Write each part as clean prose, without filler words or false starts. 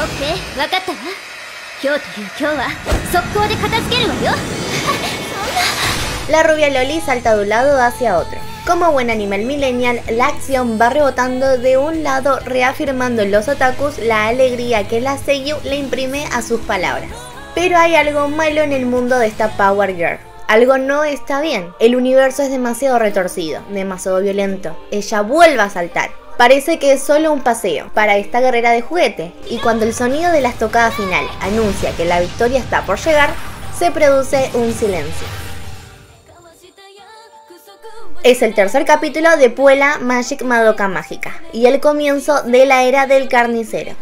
OK、わかったわ。今日という今日は速攻で片付けるわよ。La rubia Loli salta de un lado hacia otro. Como buen animal millennial, la acción va rebotando de un lado, reafirmando en los otakus la alegría que la seiyuu le imprime a sus palabras. Pero hay algo malo en el mundo de esta Power Girl. Algo no está bien. El universo es demasiado retorcido, demasiado violento. Ella vuelve a saltar. Parece que es solo un paseo para esta guerrera de juguete, y cuando el sonido de la estocada final anuncia que la victoria está por llegar, se produce un silencio. Es el tercer capítulo de Puella Magic Madoka Mágica y el comienzo de la era del carnicero.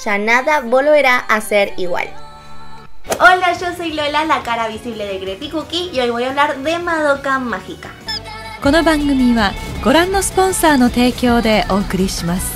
Ya nada volverá a ser igual. Hola, yo soy Lola, la cara visible de Creepy Cookie, y hoy voy a hablar de Madoka Mágica. この番組はご覧のスポンサーの提供でお送りします。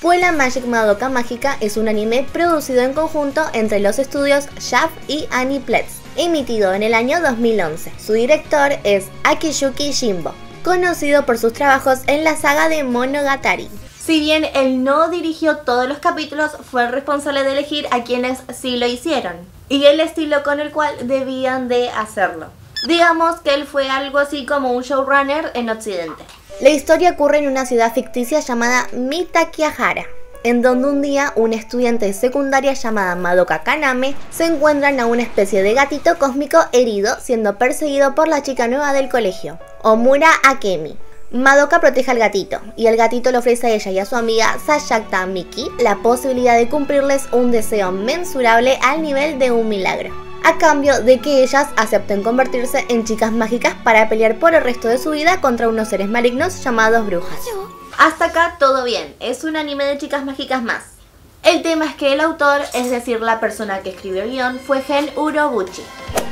Puella Magic Madoka Mágica es un anime producido en conjunto entre los estudios Shaft y Aniplex, emitido en el año 2011. Su director es Akiyuki Shimbo, conocido por sus trabajos en la saga de Monogatari. Si bien él no dirigió todos los capítulos, fue el responsable de elegir a quienes sí lo hicieron, y el estilo con el cual debían de hacerlo. Digamos que él fue algo así como un showrunner en Occidente. La historia ocurre en una ciudad ficticia llamada Mitakiahara, en donde un día una estudiante de secundaria llamada Madoka Kaname se encuentran a una especie de gatito cósmico herido siendo perseguido por la chica nueva del colegio, Omura Akemi. Madoka protege al gatito, y el gatito le ofrece a ella y a su amiga Sayaka Miki la posibilidad de cumplirles un deseo mensurable al nivel de un milagro, a cambio de que ellas acepten convertirse en chicas mágicas para pelear por el resto de su vida contra unos seres malignos llamados brujas. Hasta acá todo bien, es un anime de chicas mágicas más. El tema es que el autor, es decir la persona que escribió el guión, fue Gen Urobuchi,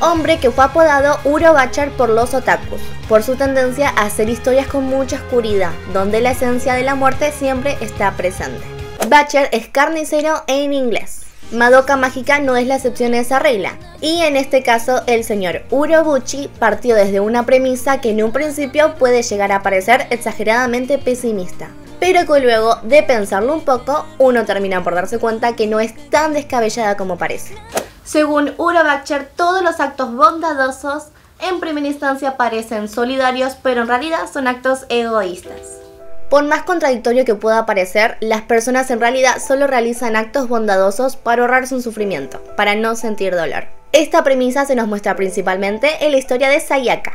hombre que fue apodado Urobacher por los otakus, por su tendencia a hacer historias con mucha oscuridad, donde la esencia de la muerte siempre está presente. Bacher es carnicero en inglés. Madoka Mágica no es la excepción a esa regla, y en este caso el señor Urobuchi partió desde una premisa que en un principio puede llegar a parecer exageradamente pesimista, pero que luego de pensarlo un poco, uno termina por darse cuenta que no es tan descabellada como parece. Según Urobacher, todos los actos bondadosos en primera instancia parecen solidarios, pero en realidad son actos egoístas. Por más contradictorio que pueda parecer, las personas en realidad solo realizan actos bondadosos para ahorrarse un sufrimiento, para no sentir dolor. Esta premisa se nos muestra principalmente en la historia de Sayaka,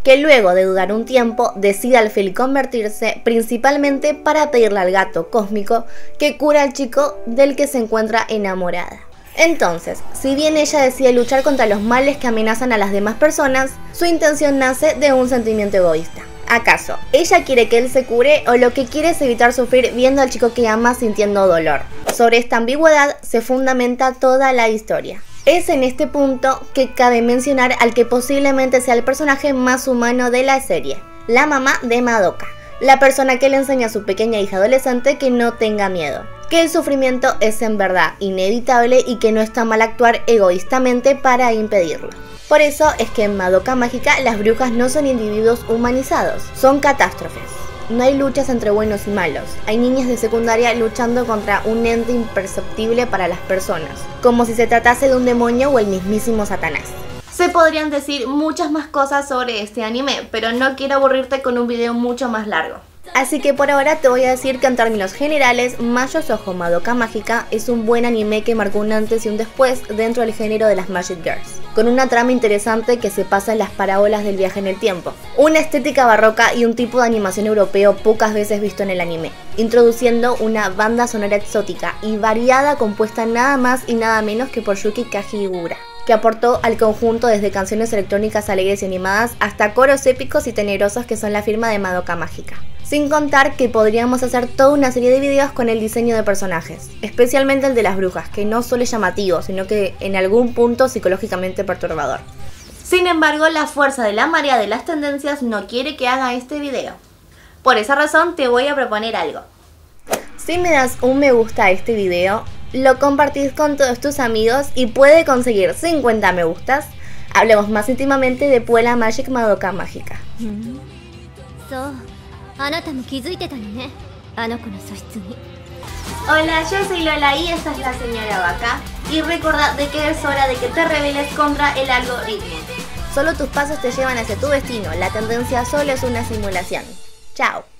que luego de dudar un tiempo decide al fin convertirse, principalmente para pedirle al gato cósmico que cura al chico del que se encuentra enamorada. Entonces, si bien ella decide luchar contra los males que amenazan a las demás personas, su intención nace de un sentimiento egoísta. ¿Acaso ella quiere que él se cure, o lo que quiere es evitar sufrir viendo al chico que ama sintiendo dolor? Sobre esta ambigüedad se fundamenta toda la historia. Es en este punto que cabe mencionar al que posiblemente sea el personaje más humano de la serie, la mamá de Madoka, la persona que le enseña a su pequeña hija adolescente que no tenga miedo, que el sufrimiento es en verdad inevitable y que no está mal actuar egoístamente para impedirlo. Por eso es que en Madoka Mágica las brujas no son individuos humanizados, son catástrofes. No hay luchas entre buenos y malos, hay niñas de secundaria luchando contra un ente imperceptible para las personas, como si se tratase de un demonio o el mismísimo Satanás. Se podrían decir muchas más cosas sobre este anime, pero no quiero aburrirte con un video mucho más largo. Así que por ahora te voy a decir que en términos generales, Mayo Shoujo Madoka Mágica es un buen anime que marcó un antes y un después dentro del género de las Magic Girls, con una trama interesante que se pasa en las parábolas del viaje en el tiempo, una estética barroca y un tipo de animación europeo pocas veces visto en el anime, introduciendo una banda sonora exótica y variada compuesta nada más y nada menos que por Yuki Kajiura, que aportó al conjunto desde canciones electrónicas alegres y animadas hasta coros épicos y tenebrosos que son la firma de Madoka Mágica. Sin contar que podríamos hacer toda una serie de videos con el diseño de personajes, especialmente el de las brujas, que no solo es llamativo, sino que en algún punto psicológicamente perturbador. Sin embargo, la fuerza de la marea de las tendencias no quiere que haga este video. Por esa razón te voy a proponer algo. Si me das un me gusta a este video, lo compartís con todos tus amigos y puede conseguir 50 me gustas, hablemos más íntimamente de Puella Magic Madoka Mágica. そう、あなたも気づいてたのね、あの子の素質に。Hola, yo soy Lola y esta es la señora Vaca. Y recuerda de que es hora de que te rebeles contra el algoritmo. Solo tus pasos te llevan hacia tu destino, la tendencia solo es una simulación. Chao.